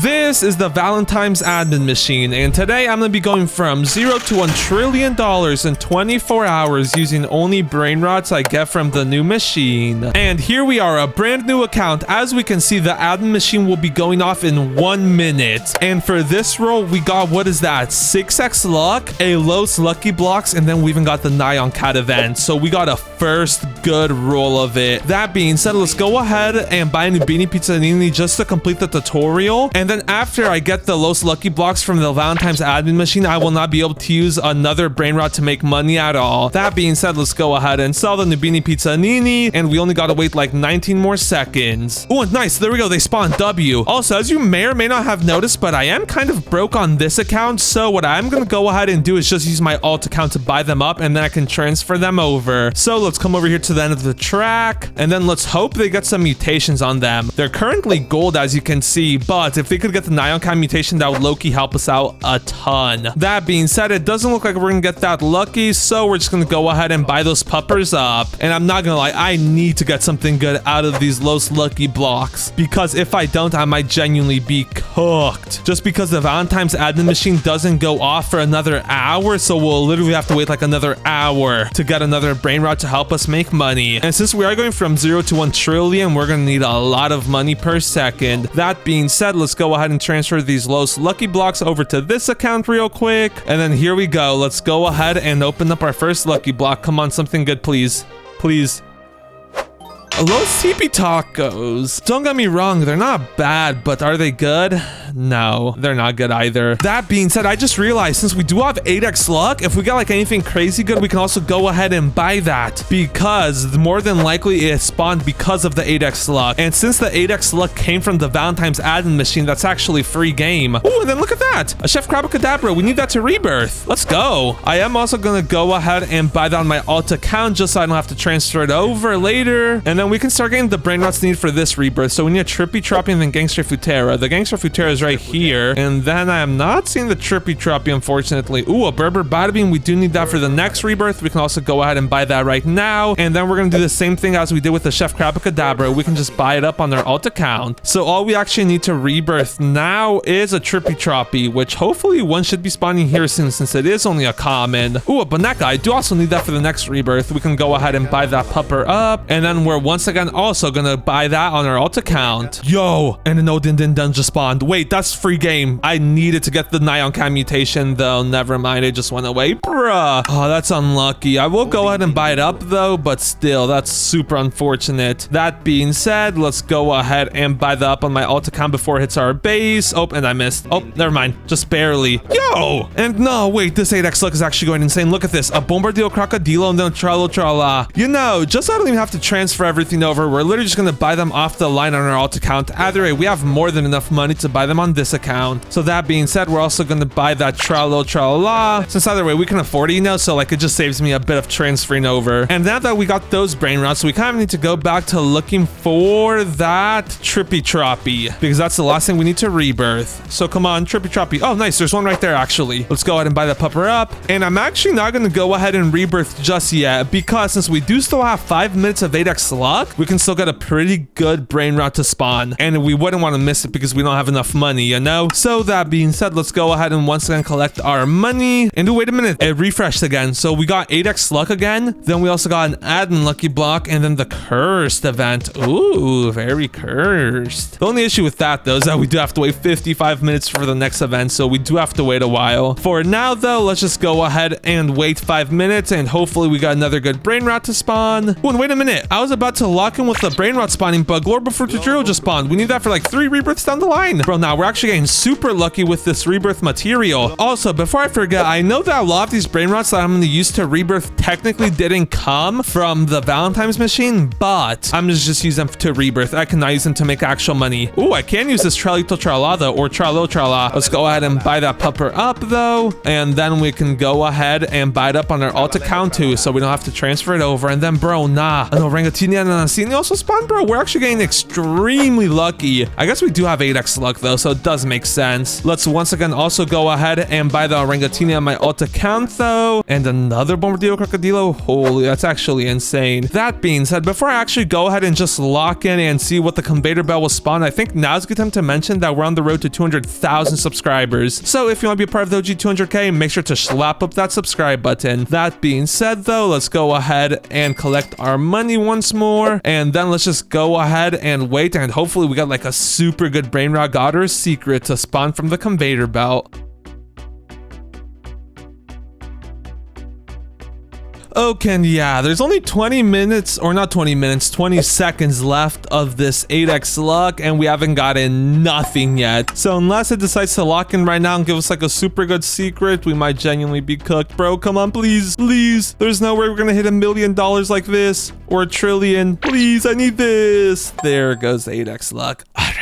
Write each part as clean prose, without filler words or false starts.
This is the Valentine's admin machine, and today I'm going to be going from 0 to $1 trillion in 24 hours using only brain rots I get from the new machine. And here we are, a brand new account. As we can see, the admin machine will be going off in 1 minute. And for this roll, we got, what is that? 6x luck, a Los Lucky Blocks, and then we even got the Nyan Cat event. So we got a first good roll of it. That being said, let's go ahead and buy a Nubini Pizzanini just to complete the tutorial. And then after I get the Los Lucky Blocks from the Valentine's admin machine, I will not be able to use another brain rot to make money at all. That being said, let's go ahead and sell the Nubini Pizzanini, and we only gotta wait like 19 more seconds. Oh, nice. There we go. They spawned W. Also, as you may or may not have noticed, but I am kind of broke on this account, so what I'm gonna go ahead and do is just use my alt account to buy them up, and then I can transfer them over. So let's come over here to the end of the track, and then let's hope they get some mutations on them. They're currently gold, as you can see, but if they could get the Nyan Cat mutation, that would low-key help us out a ton. That being said, it doesn't look like we're gonna get that lucky, so we're just gonna go ahead and buy those puppers up. And I'm not gonna lie, I need to get something good out of these Los Lucky Blocks, because if I don't, I might genuinely be cooked. Just because the Valentine's admin machine doesn't go off for another hour, so we'll literally have to wait like another hour to get another brain rot to help us make money. And since we are going from 0 to 1 trillion, we're gonna need a lot of money per second. That being said, let's go ahead and transfer these Los Lucky Blocks over to this account real quick. And then here we go. Let's go ahead and open up our first Lucky Block. Come on, something good, please. Please. Los Tipi Tacos. Don't get me wrong, they're not bad, but are they good? No, they're not good either. That being said, I just realized since we do have 8x luck, if we got like anything crazy good, we can also go ahead and buy that, because more than likely it spawned because of the 8x luck. And since the 8x luck came from the Valentine's admin machine, that's actually free game. Oh, and then look at that. A Chef Crabacadabra. We need that to rebirth. Let's go. I am also going to go ahead and buy that on my alt account just so I don't have to transfer it over later. And then we can start getting the brain rots needed for this rebirth. So we need a Trippy Troppy and then Gangster Futera. The Gangster Futera is right here. And then I am not seeing the Trippy Troppy, unfortunately. Ooh, a Berber Bada Bean. We do need that for the next rebirth. We can also go ahead and buy that right now. And then we're going to do the same thing as we did with the Chef Crabacadabra. We can just buy it up on our alt account. So all we actually need to rebirth now is a Trippy Troppy, which hopefully one should be spawning here soon since it is only a common. Ooh, a Boneka. I do also need that for the next rebirth. We can go ahead and buy that pupper up. And then we're once again also gonna buy that on our alt account. Yo, and an Odin Dun just spawned. Wait, that's free game. I needed to get the Nyan Cat mutation though. Never mind, it just went away. Bruh. Oh, that's unlucky. I will go ahead and buy it up though, but still, that's super unfortunate. That being said, let's go ahead and buy that up on my alt account before it hits our base. Oh, and I missed. Oh, never mind. Just barely. Yo! And no, wait, this 8x luck is actually going insane. Look at this. A Bombardillo Crocodilo and then Tralo Trala. You know, just so I don't even have to transfer everything over, we're literally just gonna buy them off the line on our alt account. Either way, we have more than enough money to buy them on this account. So that being said, we're also gonna buy that Tralo Trala, since either way we can afford it, you know, so like it just saves me a bit of transferring over. And now that we got those brain rots, we kind of need to go back to looking for that Trippy Troppy, because that's the last thing we need to rebirth. So come on, Trippy Troppy. Oh, nice. There's one right there, actually. Let's go ahead and buy that pupper up. And I'm actually not gonna go ahead and rebirth just yet, because since we do still have 5 minutes of 8x luck, we can still get a pretty good brain rot to spawn, and we wouldn't want to miss it because we don't have enough money, you know? So that being said, let's go ahead and once again collect our money. And wait a minute, it refreshed again. So we got 8x luck again, then we also got an admin lucky block, and then the cursed event. Ooh, very cursed. The only issue with that though is that we do have to wait 55 minutes for the next event, so we do have to wait a while. For now though, let's just go ahead and wait 5 minutes, and hopefully we got another good brain rot to spawn. Oh, and wait a minute, I was about to lock in with the brain rot spawning bug. Lord before Tuduro just spawned. We need that for like 3 rebirths down the line. Bro, now we're actually getting super lucky with this rebirth material. Also, before I forget, I know that a lot of these brain rots that I'm going to use to rebirth technically didn't come from the Valentine's machine, but I'm going to just use them to rebirth. I cannot use them to make actual money. Ooh, I can use this Tralito Tralada or Tralo Trala. Let's go ahead and buy that pupper up though, and then we can go ahead and buy it up on our alt account too, so we don't have to transfer it over. And then bro, nah, an Orangatini And seeing also spawn, bro, we're actually getting extremely lucky. I guess we do have 8x luck though, so it does make sense. Let's once again also go ahead and buy the Orangatini on my alt account though. And another Bombardillo Crocodilo. Holy, that's actually insane. That being said, before I actually go ahead and just lock in and see what the conveyor belt will spawn, I think now's a good time to mention that we're on the road to 200,000 subscribers. So if you want to be a part of the OG 200K, make sure to slap up that subscribe button. That being said though, let's go ahead and collect our money once more. And then let's just go ahead and wait, and hopefully we got like a super good brain rot god or a secret to spawn from the conveyor belt. Okay, and yeah, there's only 20 minutes, or not 20 minutes, 20 seconds left of this 8x luck, and we haven't gotten nothing yet. So unless it decides to lock in right now and give us like a super good secret, we might genuinely be cooked. Bro, come on, please, please. There's no way we're gonna hit $1 million like this, or $1 trillion. Please, I need this. There goes the 8x luck. All right.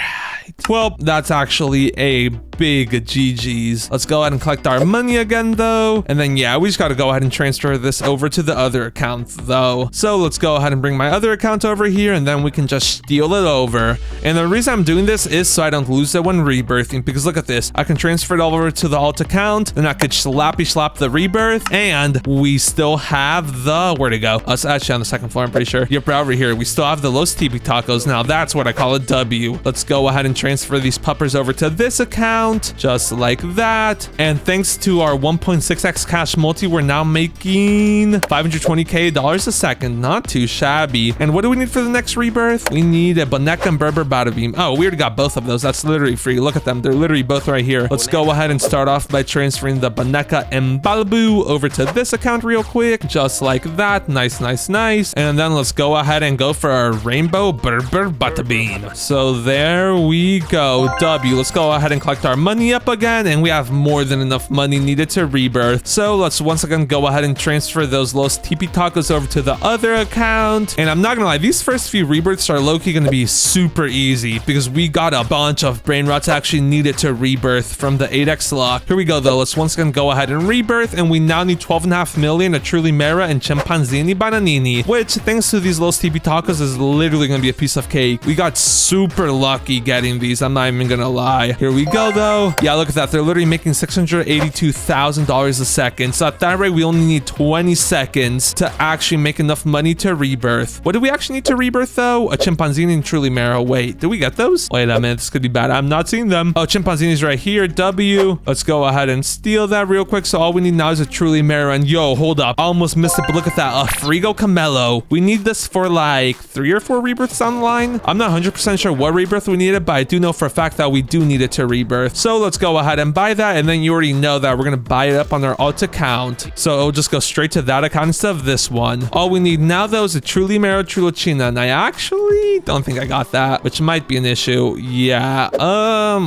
Well, that's actually a big GG's. Let's go ahead and collect our money again though. And then yeah, we just got to go ahead and transfer this over to the other account though. So let's go ahead and bring my other account over here, and then we can just steal it over. And the reason I'm doing this is so I don't lose it when rebirthing, because look at this. I can transfer it all over to the alt account, then I could slappy slap the rebirth, and we still have the, where'd it go? It's actually on the second floor, I'm pretty sure. Yep, right over here. We still have the Los Tipi Tacos. Now that's what I call a W. Let's go ahead and transfer these puppers over to this account. Just like that. And thanks to our 1.6x cash multi, we're now making $520K a second. Not too shabby. And what do we need for the next rebirth? We need a Boneka and Berber Bada Beam. Oh, we already got both of those. That's literally free. Look at them. They're literally both right here. Let's go ahead and start off by transferring the Boneka and Balabu over to this account real quick. Just like that. Nice, nice, nice. And then let's go ahead and go for our Rainbow Berber Bada Beam. So there we go. W. Let's go ahead and collect our money up again, and we have more than enough money needed to rebirth. So let's once again go ahead and transfer those Los Tipi Tacos over to the other account. And I'm not gonna lie, these first few rebirths are low-key gonna be super easy because we got a bunch of brain rots actually needed to rebirth from the 8x lock. Here we go though. Let's once again go ahead and rebirth, and we now need 12.5 million, a Truly Mera, and Chimpanzini Bananini, which thanks to these Los Tipi Tacos is literally gonna be a piece of cake. We got super lucky getting these, I'm not even gonna lie. Here we go though. Yeah, look at that. They're literally making $682,000 a second. So at that rate, we only need 20 seconds to actually make enough money to rebirth. What do we actually need to rebirth though? A Chimpanzini and Truly Mero. Wait, did we get those? Wait a minute, this could be bad. I'm not seeing them. Oh, Chimpanzini's right here. W. Let's go ahead and steal that real quick. So all we need now is a Truly Mero. And yo, hold up. I almost missed it, but look at that. A Frigo Camelo. We need this for like 3 or 4 rebirths on the line. I'm not 100% sure what rebirth we needed, but I do know for a fact that we do need it to rebirth. So let's go ahead and buy that, and then you already know that we're gonna buy it up on our alt account, so it'll just go straight to that account instead of this one. All we need now though is a Truly Mero Trulicina, and I actually don't think I got that, which might be an issue. Yeah,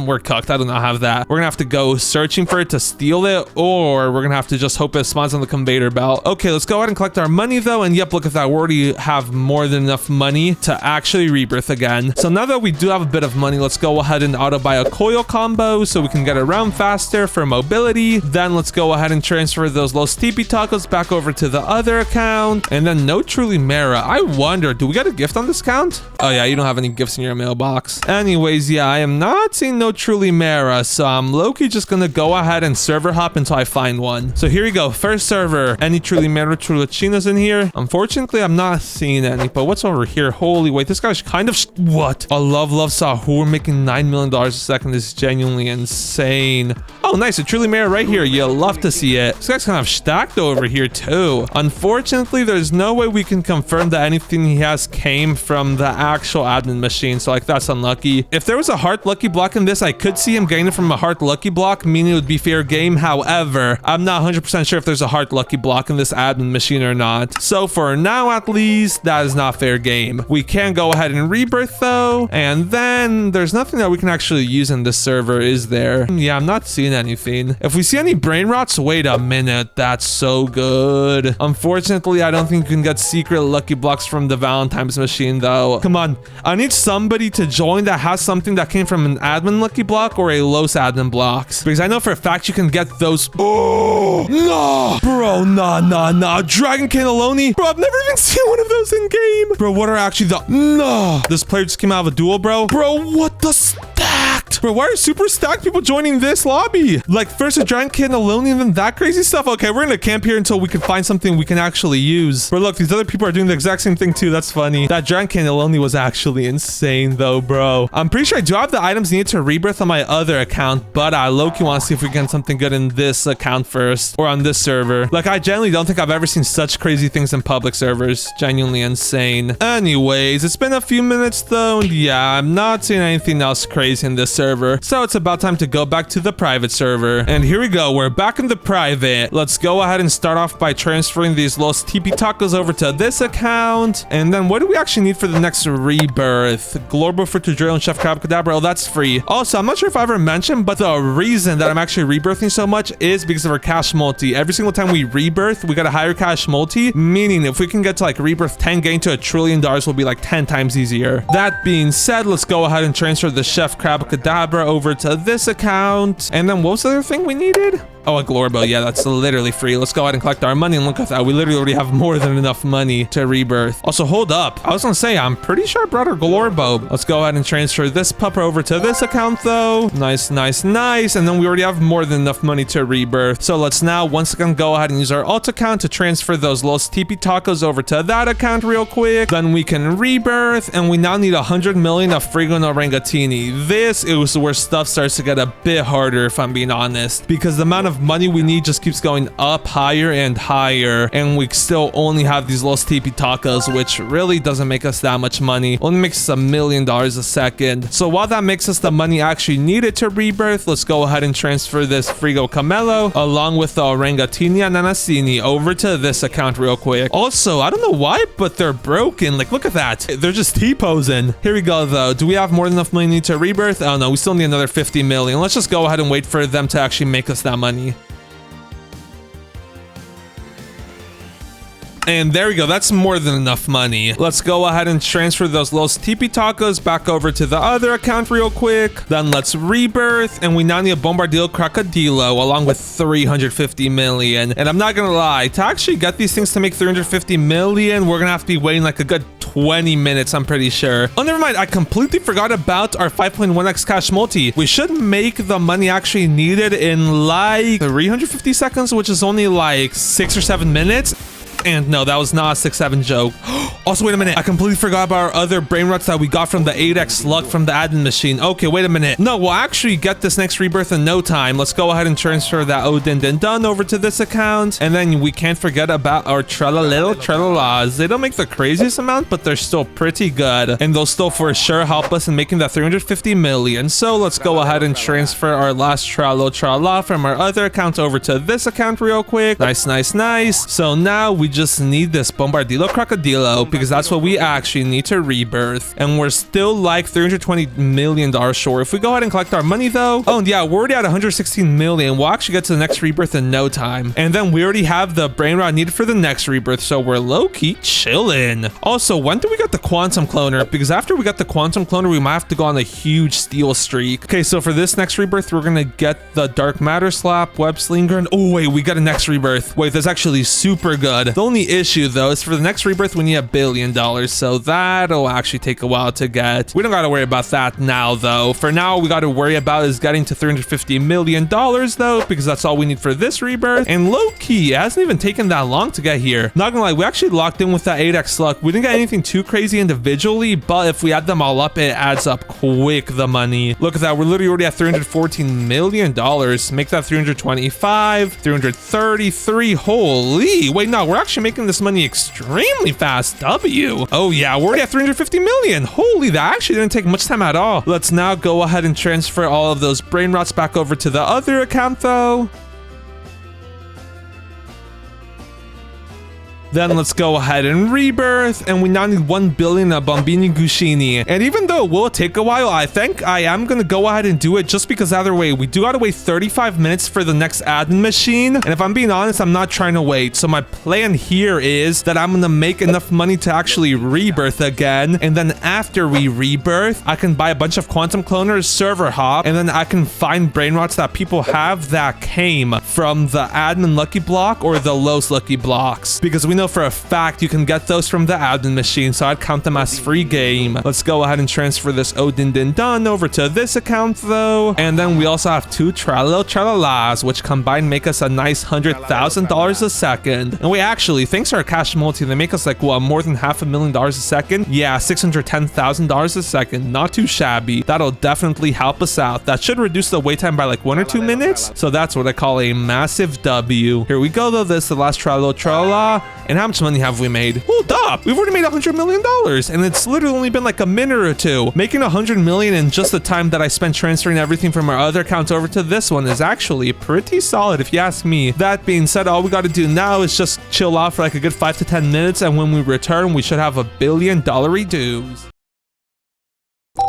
we're cooked. I do not have that. We're gonna have to go searching for it to steal it, or we're gonna have to just hope it spawns on the conveyor belt. Okay, let's go ahead and collect our money though, and yep, look at that. We already have more than enough money to actually rebirth again. So now that we do have a bit of money, let's go ahead and auto buy a coil combo so we can get around faster for mobility. Then let's go ahead and transfer those Los Tipi Tacos back over to the other account, and then no Truly Mera. I wonder, do we get a gift on this account? Oh yeah, you don't have any gifts in your mailbox. Anyways, yeah, I am not seeing no Truly Mera, so I'm low-key just gonna go ahead and server hop until I find one. So here we go, first server. Any Truly Mera Trulicinas in here? Unfortunately, I'm not seeing any, but what's over here? Holy wait, this guy's kind of what? A Love Sahur making $9 million a second is genuinely insane. Oh, nice. A Truly Mera right here. You'll love to see it. This guy's kind of stacked over here too. Unfortunately, there's no way we can confirm that anything he has came from the actual admin machine. So like that's unlucky. If there was a heart lucky block in this, I could see him getting it from a heart lucky block, meaning it would be fair game. However, I'm not 100% sure if there's a heart lucky block in this admin machine or not. So for now, at least, that is not fair game. We can go ahead and rebirth though. And then there's nothing that we can actually use in this server. is there? Yeah, I'm not seeing anything. If we see any brain rots, wait a minute. That's so good. Unfortunately, I don't think you can get secret lucky blocks from the Valentine's machine, though. Come on. I need somebody to join that has something that came from an admin lucky block or a Los admin blocks. Because I know for a fact you can get those. Oh, no. Bro, nah. Dragon Cannelloni? Bro, I've never even seen one of those in game. Bro, what are actually the... No. This player just came out of a duel, bro. Bro, what the stacked? Bro, why are super stacked people joining this lobby? Like, first a Dragon Cannelloni and then that crazy stuff? Okay, we're gonna camp here until we can find something we can actually use. Bro, look, these other people are doing the exact same thing too. That's funny. That Dragon Cannelloni was actually insane though, bro. I'm pretty sure I do have the items needed to rebirth on my other account, but I low-key want to see if we can get something good in this account first or on this server. Like, I genuinely don't think I've ever seen such crazy things in public servers. Genuinely insane. Anyways, it's been a few minutes though, and yeah, I'm not seeing anything else crazy in this server. So it's about time to go back to the private server. And here we go. We're back in the private. Let's go ahead and start off by transferring these Los TP Tacos over to this account. And then what do we actually need for the next rebirth? Glorbo for to drill and Chef Crabacadabra. Oh, that's free. Also, I'm not sure if I ever mentioned, but the reason that I'm actually rebirthing so much is because of our cash multi. Every single time we rebirth, we got a higher cash multi, meaning if we can get to like rebirth 10, getting to $1 trillion will be like 10 times easier. That being said, let's go ahead and transfer the Chef Crabacadabra over to this account. And then what was the other thing we needed? Oh, a Glorbo. Yeah, that's literally free. Let's go ahead and collect our money and look at that. We literally already have more than enough money to rebirth. Also, hold up. I was gonna say, I'm pretty sure I brought our Glorbo. Let's go ahead and transfer this pupper over to this account though. Nice. And then we already have more than enough money to rebirth. So let's now once again go ahead and use our alt account to transfer those Los TP Tacos over to that account real quick. Then we can rebirth, and we now need 100 million of Frigo and Orangatini. This is where stuff starts to get a bit harder, if I'm being honest, because the amount of money we need just keeps going up higher and higher, and we still only have these Los TP Tacos, which really doesn't make us that much money. Only makes us $1 million a second. So while that makes us the money actually needed to rebirth, let's go ahead and transfer this Frigo Camelo along with the Orangatini and Nanasini over to this account real quick. Also, I don't know why, but they're broken. Like, look at that. They're just T-posing. Here we go though. Do we have more than enough money to rebirth? Oh no, we still need another 50 million. Let's just go ahead and wait for them to actually make us that money. And there we go. That's more than enough money. Let's go ahead and transfer those Los TP Tacos back over to the other account real quick. Then let's rebirth. And we now need a Bombardillo Crocodilo along with 350 million. And I'm not going to lie, to actually get these things to make 350 million, we're going to have to be waiting like a good 20 minutes, I'm pretty sure. Oh, never mind. I completely forgot about our 5.1x cash multi. We should make the money actually needed in like 350 seconds, which is only like 6 or 7 minutes. And no, that was not a 6-7 joke. Also, wait a minute. I completely forgot about our other brain rots that we got from the 8x luck from the admin machine. Okay, wait a minute. No, we'll actually get this next rebirth in no time. Let's go ahead and transfer that Odin Din Dun over to this account. And then we can't forget about our Trellalillo Trellalas. They don't make the craziest amount, but they're still pretty good. And they'll still for sure help us in making that 350 million. So let's go ahead and transfer our last Trello Trella from our other account over to this account real quick. Nice. So now we just need this Bombardillo Crocodilo because that's what we actually need to rebirth. And we're still like $320 million short. If we go ahead and collect our money though, oh and yeah, we're already at 116 million. We'll actually get to the next rebirth in no time. And then we already have the brain rot needed for the next rebirth, so we're low-key chilling. Also, when do we get the Quantum Cloner? Because after we got the Quantum Cloner, we might have to go on a huge steal streak. Okay, so for this next rebirth, we're gonna get the Dark Matter Slap, Web Slinger, and oh wait, we got a next rebirth. Wait, that's actually super good. The only issue though is for the next rebirth we need $1 billion, so that'll actually take a while to get. We don't got to worry about that now though. For now, we got to worry about is getting to $350 million though, because that's all we need for this rebirth. And low-key, it hasn't even taken that long to get here. Not gonna lie, we actually locked in with that 8x luck. We didn't get anything too crazy individually, but if we add them all up, it adds up quick, the money. Look at that, we're literally already at $314 million. Make that 325, 333. Holy, wait, no, we're actually making this money extremely fast. Oh yeah, we're already at 350 million. Holy, that actually didn't take much time at all. Let's now go ahead and transfer all of those brain rots back over to the other account though. Then let's go ahead and rebirth, and we now need 1 billion of Bambini Gushini. And even though it will take a while, I think I am gonna go ahead and do it just because either way, we do gotta wait 35 minutes for the next admin machine. And if I'm being honest, I'm not trying to wait. So my plan here is that I'm gonna make enough money to actually rebirth again. And then after we rebirth, I can buy a bunch of quantum cloners, server hop, and then I can find brain rots that people have that came from the admin lucky block or the Los lucky blocks. Because we know for a fact you can get those from the admin machine, so I'd count them as free game. Let's go ahead and transfer this Odin Din Dun over to this account though. And then we also have 2 Tralalo Tralalas, which combined make us a nice $100,000 a second. And we actually, thanks to our cash multi, they make us like, what, more than $500,000 a second? Yeah, $610,000 a second. Not too shabby. That'll definitely help us out. That should reduce the wait time by like 1 or 2 minutes. So that's what I call a massive W. Here we go though. This is the last Tralalo Tralala. And how much money have we made? Hold up, we've already made $100 million, and it's literally only been like a minute or two. Making 100 million in just the time that I spent transferring everything from our other accounts over to this one is actually pretty solid if you ask me. That being said, all we got to do now is just chill out for like a good 5 to 10 minutes, and when we return, we should have $1 billion dues.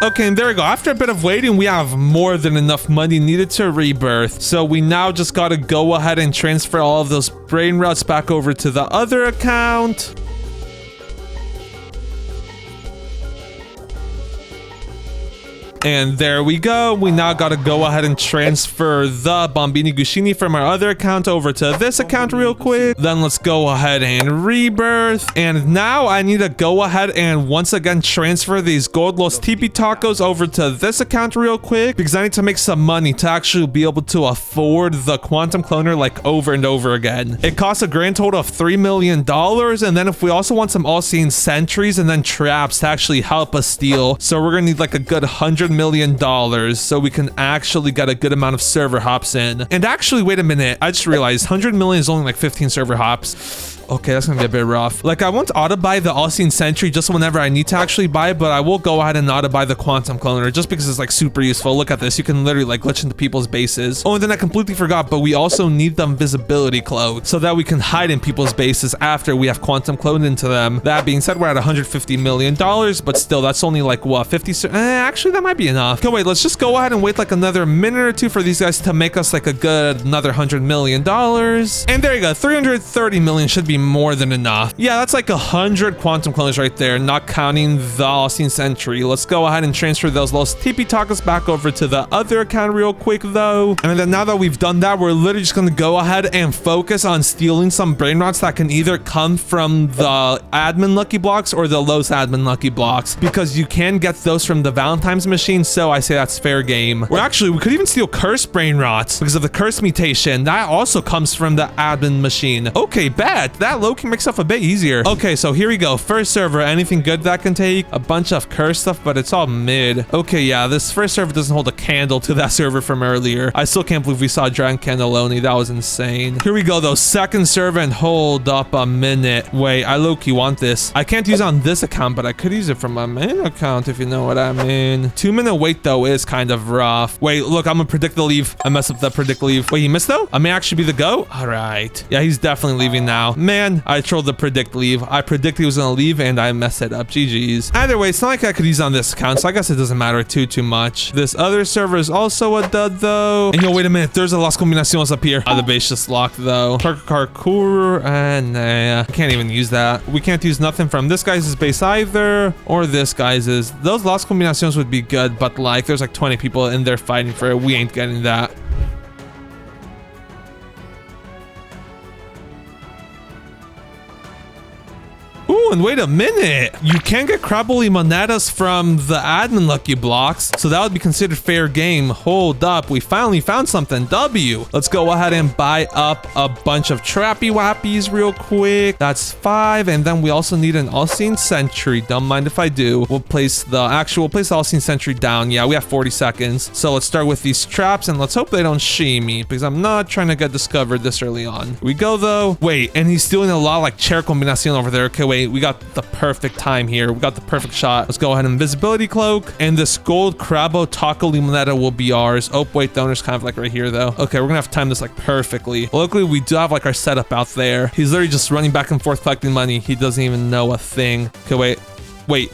Okay, and there we go. After a bit of waiting, we have more than enough money needed to rebirth. So we now just got to go ahead and transfer all of those brain rots back over to the other account. And there we go. We now got to go ahead and transfer the Bambini Gushini from our other account over to this account real quick. Then let's go ahead and rebirth. And now I need to go ahead and once again transfer these Gold Los Tipi Tacos over to this account real quick because I need to make some money to actually be able to afford the Quantum Cloner like over and over again. It costs a grand total of $3 million. And then if we also want some all-seeing sentries and then traps to actually help us steal. So we're going to need like a good $100 million so we can actually get a good amount of server hops in. And actually, wait a minute, I just realized 100 million is only like 15 server hops. Okay, that's gonna be a bit rough. Like, I won't auto-buy the all-seeing sentry just whenever I need to actually buy it, but I will go ahead and auto-buy the quantum cloner just because it's like super useful. Look at this, you can literally like glitch into people's bases. Oh, and then I completely forgot, but we also need the invisibility cloak so that we can hide in people's bases after we have quantum cloned into them. That being said, we're at $150 million, but still, that's only like what, 50? Actually, that might be enough. Okay, wait, let's just go ahead and wait like another minute or two for these guys to make us like a good another $100 million. And there you go, 330 million should be more than enough. Yeah, that's like 100 quantum clones right there, not counting the all-seeing sentry. Let's go ahead and transfer those Los Tipi Tacos back over to the other account real quick though. And then now that we've done that, we're literally just gonna go ahead and focus on stealing some brain rots that can either come from the admin lucky blocks or the Los admin lucky blocks, because you can get those from the Valentine's machine, so I say that's fair game. Or actually, we could even steal cursed brain rots because of the curse mutation. That also comes from the admin machine. Okay, bet. That low-key makes stuff a bit easier. Okay, so here we go. First server, anything good that can take? A bunch of curse stuff, but it's all mid. Okay, yeah, this first server doesn't hold a candle to that server from earlier. I still can't believe we saw Dragon Candelloni. That was insane. Here we go, though. Second server, and hold up a minute. Wait, I low-key want this. I can't use it on this account, but I could use it from my main account, if you know what I mean. 2-minute wait, though, is kind of rough. Wait, look, I'm gonna predict the leave. I messed up that predict leave. Wait, he missed, though? I may actually be the GOAT? All right. Yeah, he's definitely leaving now. Man, I trolled the predict leave. I predicted he was gonna leave, and I messed it up. GG's. Either way, it's not like I could use on this account, so I guess it doesn't matter too much. This other server is also a dud, though. And yo, wait a minute. There's a Las Combinaciones up here. The base just locked, though. Parkour, and nah. I can't even use that. We can't use nothing from this guy's base either, or this guy's. Those Las Combinaciones would be good, but like, there's like 20 people in there fighting for it. We ain't getting that. Ooh, and wait a minute. You can get Crabbly Monedas from the admin lucky blocks, so that would be considered fair game. Hold up. We finally found something. W. Let's go ahead and buy up a bunch of Trappy Wappies real quick. That's 5. And then we also need an all-seeing sentry. Don't mind if I do. We'll place the all-seeing sentry down. Yeah, we have 40 seconds. So let's start with these traps, and let's hope they don't shee me, because I'm not trying to get discovered this early on. Here we go, though. Wait, and he's stealing a lot like Chair Combinacion over there. Okay, wait. We We got the perfect time here. We got the perfect shot. Let's go ahead and invisibility cloak. And this gold Crabbo Taco Limonetta will be ours. Oh, wait, the owner's kind of like right here, though. Okay, we're gonna have to time this like perfectly. Luckily, we do have like our setup out there. He's literally just running back and forth collecting money. He doesn't even know a thing. Okay, wait.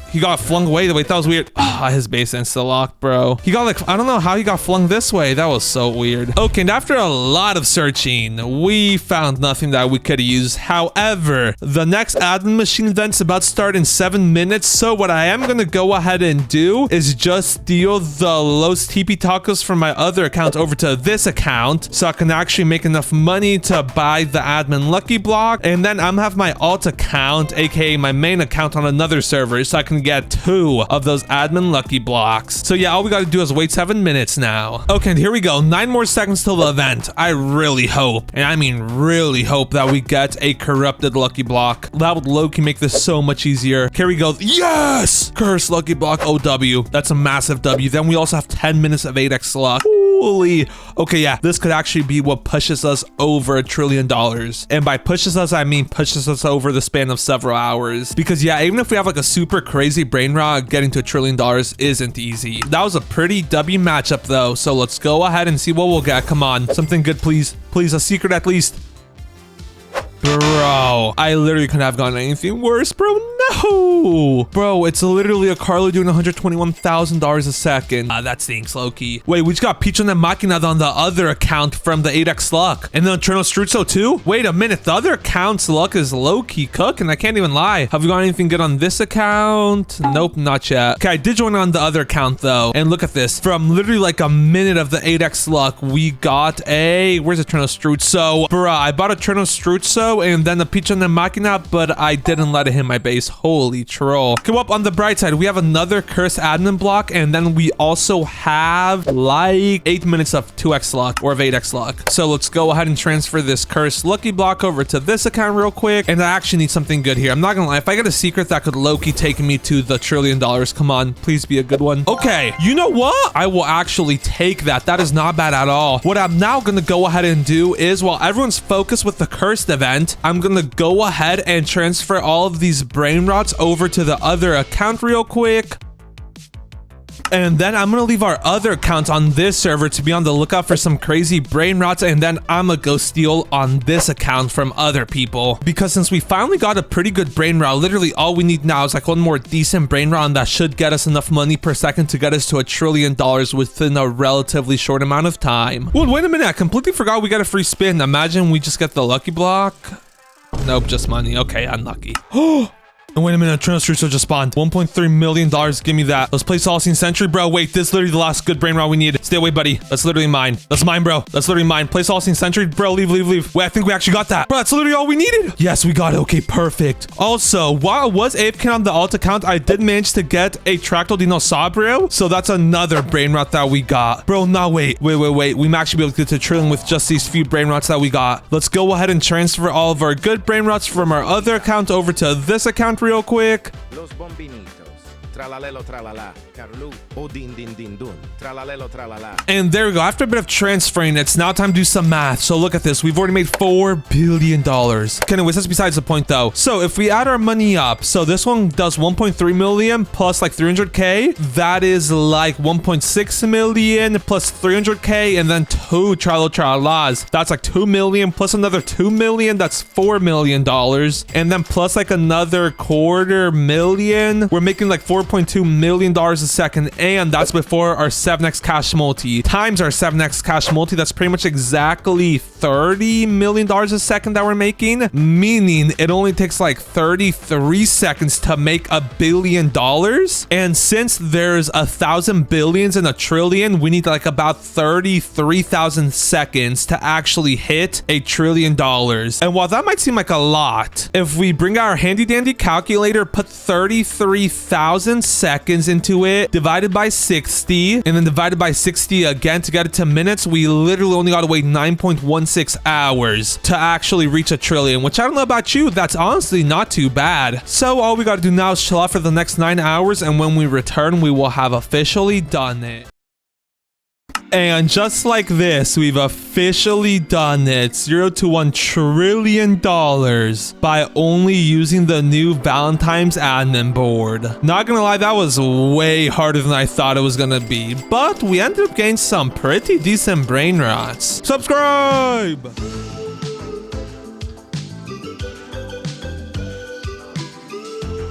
He got flung away. Wait, that was weird. His base insta-lock, bro. He got like, I don't know how he got flung this way. That was so weird. Okay, and after a lot of searching, we found nothing that we could use. However, the next admin machine event's about to start in 7 minutes. So what I am gonna go ahead and do is just steal the Los TP Tacos from my other account over to this account so I can actually make enough money to buy the admin lucky block. And then I'm gonna have my alt account, aka my main account, on another server so I can get 2 of those admin lucky blocks. So yeah, all we gotta do is wait 7 minutes now. Okay, and here we go. 9 more seconds till the event. I really hope, and I mean really hope, that we get a corrupted lucky block. That would low-key make this so much easier. Here we go. Yes! Cursed lucky block OW. That's a massive W. Then we also have 10 minutes of 8x luck. Holy. Okay, yeah, this could actually be what pushes us over $1 trillion. And by pushes us, I mean pushes us over the span of several hours. Because yeah, even if we have like a super crazy brain rot, getting to $1 trillion isn't easy. That was a pretty W matchup though. So let's go ahead and see what we'll get. Come on, something good, please. Please, a secret at least. Bro, I literally couldn't have gotten anything worse, bro. No, bro, it's literally a Carlo doing $121,000 a second. That stinks, low-key. Wait, we just got Pichon and Machina on the other account from the 8x luck. And then Eternal Struzzo too? Wait a minute, the other account's luck is low-key cooking. I can't even lie. Have we got anything good on this account? Nope, not yet. Okay, I did join on the other account though. And look at this. From literally like a minute of the 8x luck, we got a... Where's Eternal Struzzo? Bruh, I bought Eternal Struzzo and then the Pichon and Machina, but I didn't let it hit my base. Holy troll. Come up on the bright side. We have another cursed admin block, and then we also have like 8 minutes of 2x luck or of 8x luck. So let's go ahead and transfer this cursed lucky block over to this account real quick. And I actually need something good here. I'm not gonna lie. If I get a secret that could low-key take me to the $1 trillion, come on, please be a good one. Okay, you know what? I will actually take that. That is not bad at all. What I'm now gonna go ahead and do is, while everyone's focused with the cursed event, I'm gonna go ahead and transfer all of these brain rots over to the other account real quick. And then I'm gonna leave our other account on this server to be on the lookout for some crazy brain rots, and then I'm gonna go steal on this account from other people. Because since we finally got a pretty good brain rot, literally all we need now is like one more decent brain rot, and that should get us enough money per second to get us to $1 trillion within a relatively short amount of time. Well, wait a minute, I completely forgot we got a free spin. Imagine we just get the lucky block. Nope, just money. Okay, unlucky. Oh! And wait a minute, Eternal Struzzo just spawned. $1.3 million, give me that. Let's play Solacine Sentry, bro. Wait, this is literally the last good brain rot we need. Stay away, buddy. That's literally mine. That's mine, bro. That's literally mine. Play Solacine Sentry, bro. Leave, leave, leave. Wait, I think we actually got that. Bro, that's literally all we needed. Yes, we got it. Okay, perfect. Also, while I was AFK on the alt account, I did manage to get a Tractile Dinosaurio. So that's another brain rot that we got. Bro, no, wait. We might actually be able to get to $1 trillion with just these few brain rots that we got. Let's go ahead and transfer all of our good brain rots from our other account over to this account real quick. Los bombinitos. Tralalelo tralala. Carlu. O din din din dun. Tralalelo tralala. And there we go. After a bit of transferring, it's now time to do some math. So look at this. We've already made $4 billion. Okay, anyways, that's besides the point though. So if we add our money up, so this one does 1.3 million plus like 300k. That is like 1.6 million plus 300k, and then 2 tralalas. That's like 2 million plus another 2 million. That's $4 million. And then plus like another $250,000. We're making like $4.2 million a second, and that's before our 7x cash multi times our 7x cash multi. That's pretty much exactly $30 million a second that we're making, meaning it only takes like 33 seconds to make $1 billion. And since there's 1,000 billions in a trillion, we need like about 33,000 seconds to actually hit $1 trillion. And while that might seem like a lot, if we bring out our handy dandy calculator, put 33,000 seconds into it, divided by 60, and then divided by 60 again to get it to minutes, we literally only gotta wait 9.16 hours to actually reach $1 trillion, which I don't know about you, that's honestly not too bad. So all we gotta do now is chill out for the next 9 hours, and when we return, we will have officially done it. And just like this, we've officially done it. 0 to $1 trillion by only using the new Valentine's admin board. Not gonna lie, that was way harder than I thought it was gonna be. But we ended up getting some pretty decent brain rots. Subscribe!